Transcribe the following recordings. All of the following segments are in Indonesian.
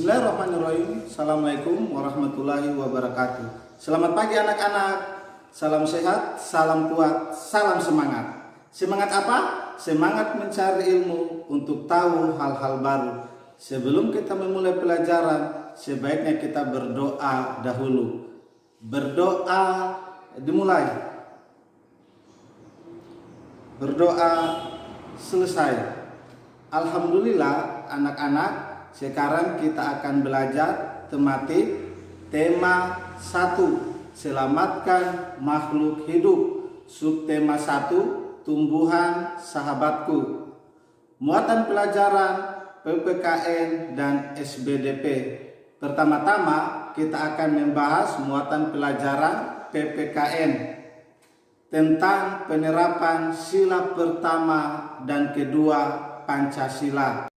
Bismillahirrahmanirrahim. Assalamualaikum warahmatullahi wabarakatuh. Selamat pagi anak-anak. Salam sehat, salam kuat, salam semangat. Semangat apa? Semangat mencari ilmu untuk tahu hal-hal baru. Sebelum kita memulai pelajaran, sebaiknya kita berdoa dahulu. Berdoa dimulai. Berdoa selesai. Alhamdulillah anak-anak. Sekarang kita akan belajar tematik tema 1, selamatkan makhluk hidup. Subtema 1, tumbuhan sahabatku. Muatan pelajaran PPKN dan SBDP. Pertama-tama kita akan membahas muatan pelajaran PPKN tentang penerapan sila pertama dan kedua Pancasila.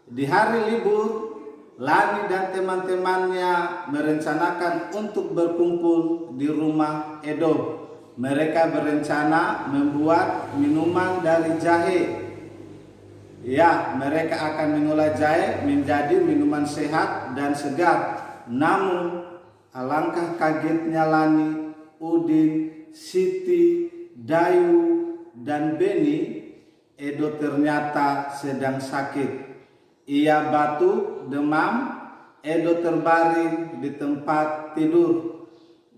Di hari libur, Lani dan teman-temannya merencanakan untuk berkumpul di rumah Edo. Mereka berencana membuat minuman dari jahe. Ya, mereka akan mengolah jahe menjadi minuman sehat dan segar. Namun, alangkah kagetnya Lani, Udin, Siti, Dayu, dan Beni, Edo ternyata sedang sakit. Ia batuk, demam, Edo terbaring di tempat tidur.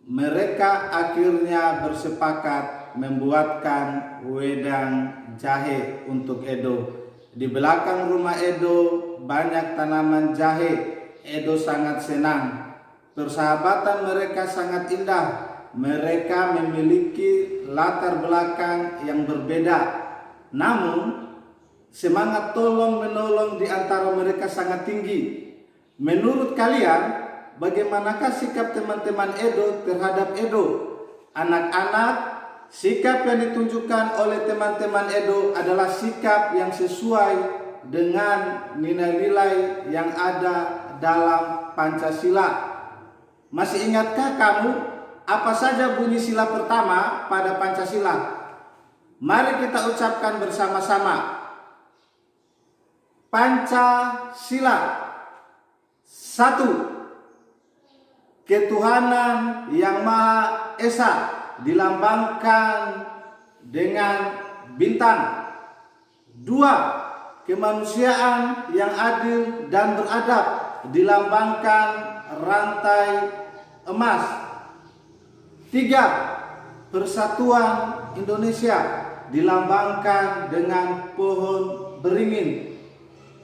Mereka akhirnya bersepakat membuatkan wedang jahe untuk Edo. Di belakang rumah Edo banyak tanaman jahe. Edo sangat senang. Persahabatan mereka sangat indah. Mereka memiliki latar belakang yang berbeda. Namun, semangat tolong-menolong di antara mereka sangat tinggi. Menurut kalian, bagaimanakah sikap teman-teman Edo terhadap Edo? Anak-anak, sikap yang ditunjukkan oleh teman-teman Edo adalah sikap yang sesuai dengan nilai-nilai yang ada dalam Pancasila. Masih ingatkah kamu apa saja bunyi sila pertama pada Pancasila? Mari kita ucapkan bersama-sama. Pancasila. 1. Ketuhanan yang Maha Esa dilambangkan dengan bintang. 2. Kemanusiaan yang adil dan beradab dilambangkan rantai emas. 3. Persatuan Indonesia dilambangkan dengan pohon beringin.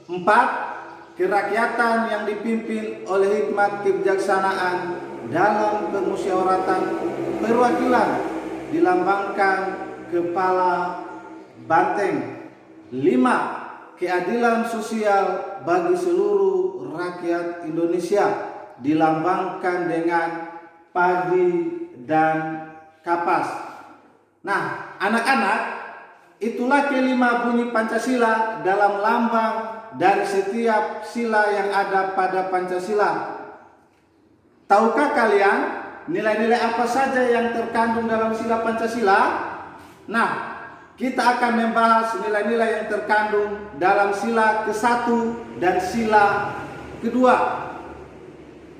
4. Kerakyatan yang dipimpin oleh hikmat kebijaksanaan dalam permusyawaratan perwakilan dilambangkan kepala banteng. 5. Keadilan sosial bagi seluruh rakyat Indonesia dilambangkan dengan padi dan kapas. Nah, anak-anak, itulah kelima bunyi Pancasila dalam lambang dari setiap sila yang ada pada Pancasila. Tahukah kalian nilai-nilai apa saja yang terkandung dalam sila Pancasila? Nah, kita akan membahas nilai-nilai yang terkandung dalam sila ke-1 dan sila kedua.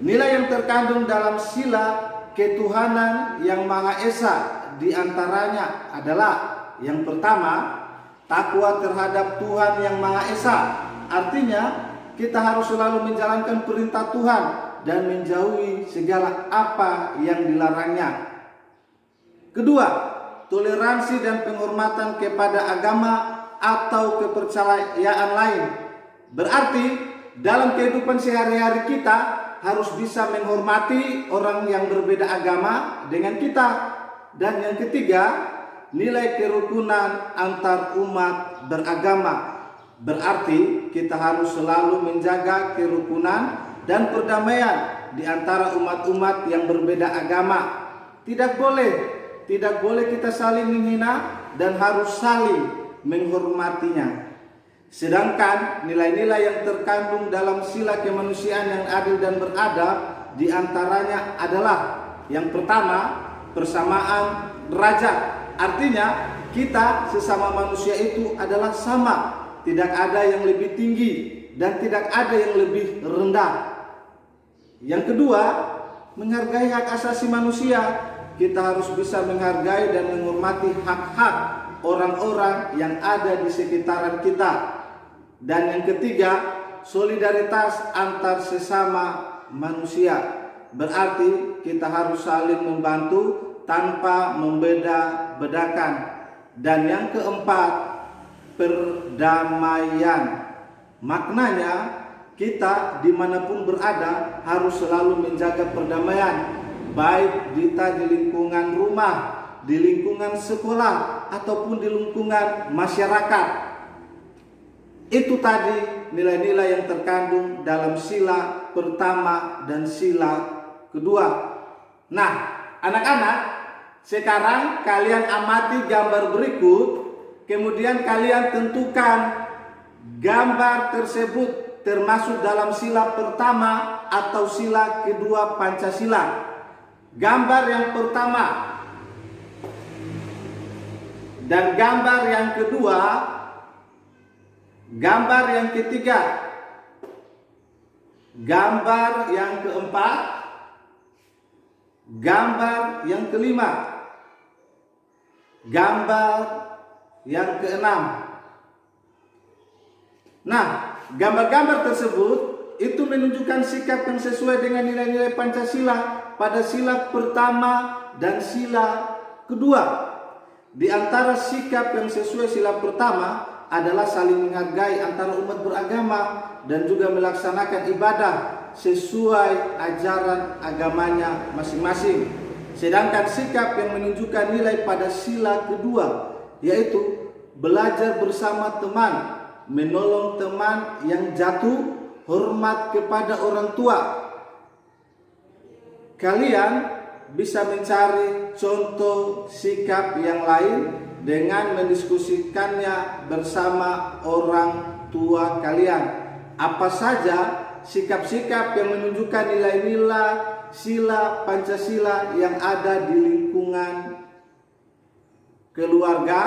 Nilai yang terkandung dalam sila ketuhanan yang Maha Esa diantaranya adalah yang pertama, takwa terhadap Tuhan yang Maha Esa. Artinya, kita harus selalu menjalankan perintah Tuhan dan menjauhi segala apa yang dilarangnya. Kedua, toleransi dan penghormatan kepada agama atau kepercayaan lain. Berarti, dalam kehidupan sehari-hari kita harus bisa menghormati orang yang berbeda agama dengan kita. Dan yang ketiga, nilai kerukunan antar umat beragama. Berarti kita harus selalu menjaga kerukunan dan perdamaian di antara umat-umat yang berbeda agama. Tidak boleh kita saling menghina dan harus saling menghormatinya. Sedangkan nilai-nilai yang terkandung dalam sila kemanusiaan yang adil dan beradab di antaranya adalah yang pertama, persamaan derajat. Artinya kita sesama manusia itu adalah sama, tidak ada yang lebih tinggi dan tidak ada yang lebih rendah. Yang kedua, menghargai hak asasi manusia. Kita harus bisa menghargai dan menghormati hak-hak orang-orang yang ada di sekitaran kita. Dan yang ketiga, solidaritas antar sesama manusia. Berarti kita harus saling membantu tanpa membeda-bedakan. Dan yang keempat, perdamaian. Maknanya kita dimanapun berada harus selalu menjaga perdamaian, baik di lingkungan rumah, di lingkungan sekolah, ataupun di lingkungan masyarakat. Itu tadi nilai-nilai yang terkandung dalam sila pertama dan sila kedua. Nah, anak-anak, sekarang kalian amati gambar berikut, kemudian kalian tentukan gambar tersebut termasuk dalam sila pertama atau sila kedua Pancasila. Gambar yang pertama dan gambar yang kedua, gambar yang ketiga, gambar yang keempat, gambar yang kelima, gambar yang keenam. Nah, gambar-gambar tersebut itu menunjukkan sikap yang sesuai dengan nilai-nilai Pancasila pada sila pertama dan sila kedua. Di antara sikap yang sesuai sila pertama adalah saling menghargai antara umat beragama dan juga melaksanakan ibadah sesuai ajaran agamanya masing-masing. Sedangkan sikap yang menunjukkan nilai pada sila kedua yaitu belajar bersama teman, menolong teman yang jatuh, hormat kepada orang tua. Kalian bisa mencari contoh sikap yang lain dengan mendiskusikannya bersama orang tua kalian. Apa saja sikap-sikap yang menunjukkan nilai-nilai sila Pancasila yang ada di lingkungan keluarga,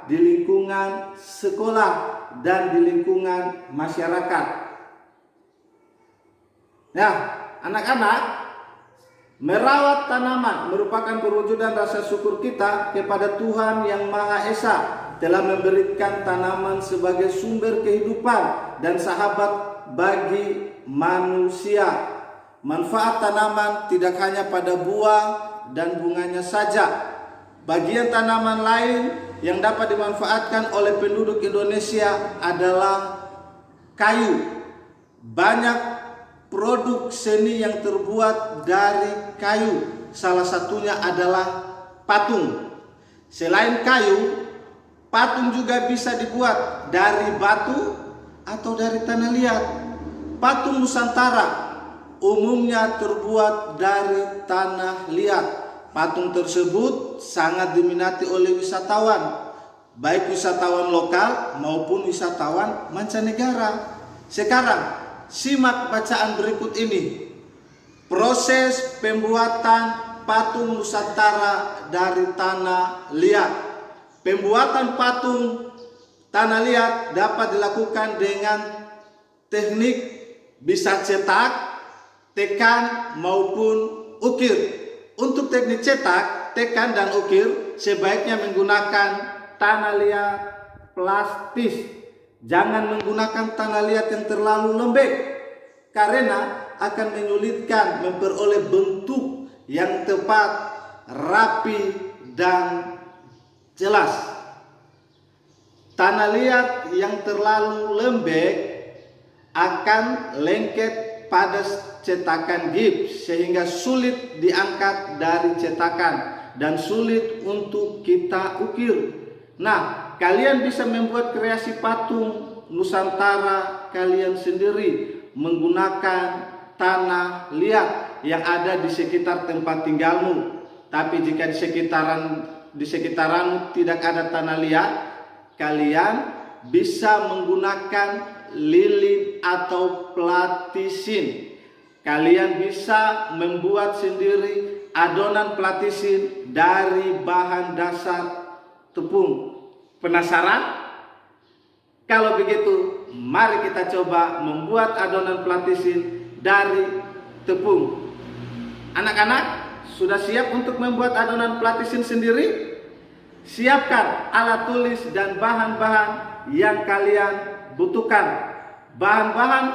di lingkungan sekolah, dan di lingkungan masyarakat. Nah, anak-anak, merawat tanaman merupakan perwujudan rasa syukur kita kepada Tuhan yang Maha Esa telah memberikan tanaman sebagai sumber kehidupan dan sahabat bagi manusia. Manfaat tanaman tidak hanya pada buah dan bunganya saja. Bagian tanaman lain yang dapat dimanfaatkan oleh penduduk Indonesia adalah kayu. Banyak produk seni yang terbuat dari kayu. Salah satunya adalah patung. Selain kayu, patung juga bisa dibuat dari batu atau dari tanah liat. Patung Nusantara umumnya terbuat dari tanah liat. Patung tersebut sangat diminati oleh wisatawan, baik wisatawan lokal maupun wisatawan mancanegara. Sekarang, simak bacaan berikut ini. Proses pembuatan patung Nusantara dari tanah liat. Pembuatan patung tanah liat dapat dilakukan dengan teknik bisa cetak, tekan maupun ukir. Untuk teknik cetak, tekan dan ukir sebaiknya menggunakan tanah liat plastis. Jangan menggunakan tanah liat yang terlalu lembek karena akan menyulitkan memperoleh bentuk yang tepat, rapi dan jelas. Tanah liat yang terlalu lembek akan lengket pada cetakan gips sehingga sulit diangkat dari cetakan dan sulit untuk kita ukir. Nah, kalian bisa membuat kreasi patung Nusantara kalian sendiri menggunakan tanah liat yang ada di sekitar tempat tinggalmu. Tapi jika di sekitaranmu tidak ada tanah liat, kalian bisa menggunakan lilin atau platisin. Kalian bisa membuat sendiri adonan platisin dari bahan dasar tepung. Penasaran? Kalau begitu, mari kita coba membuat adonan platisin dari tepung. Anak-anak, sudah siap untuk membuat adonan platisin sendiri? Siapkan alat tulis dan bahan-bahan yang kalian butuhkan. Bahan-bahan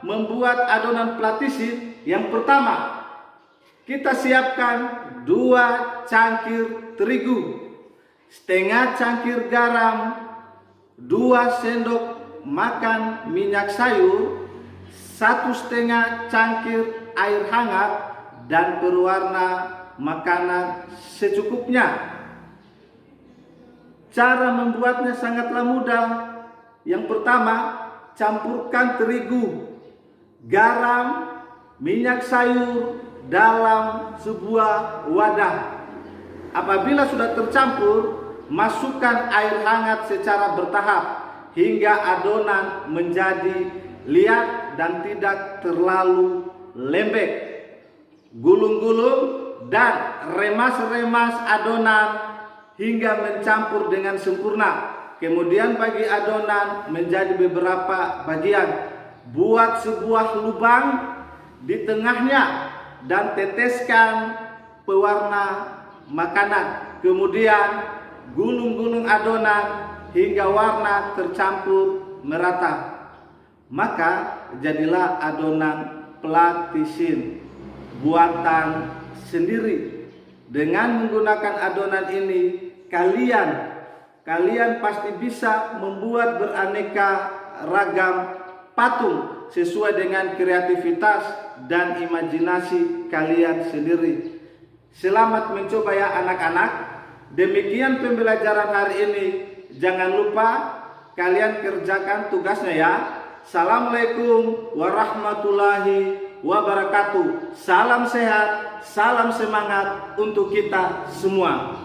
membuat adonan platisin. Yang pertama, kita siapkan 2 cangkir terigu, setengah cangkir garam, 2 sendok makan minyak sayur, 1,5 cangkir air hangat, dan berwarna makanan secukupnya. Cara membuatnya sangatlah mudah. Yang pertama, campurkan terigu, garam, minyak sayur dalam sebuah wadah. Apabila sudah tercampur, masukkan air hangat secara bertahap hingga adonan menjadi liat dan tidak terlalu lembek. Gulung-gulung dan remas-remas adonan hingga mencampur dengan sempurna. Kemudian bagi adonan menjadi beberapa bagian. Buat sebuah lubang di tengahnya dan teteskan pewarna makanan. Kemudian gulung-gulung adonan hingga warna tercampur merata. Maka jadilah adonan platisin buatan sendiri. Dengan menggunakan adonan ini, kalian pasti bisa membuat beraneka ragam patung sesuai dengan kreativitas dan imajinasi kalian sendiri. Selamat mencoba ya anak-anak. Demikian pembelajaran hari ini. Jangan lupa kalian kerjakan tugasnya ya. Assalamualaikum warahmatullahi wabarakatuh. Salam sehat, salam semangat untuk kita semua.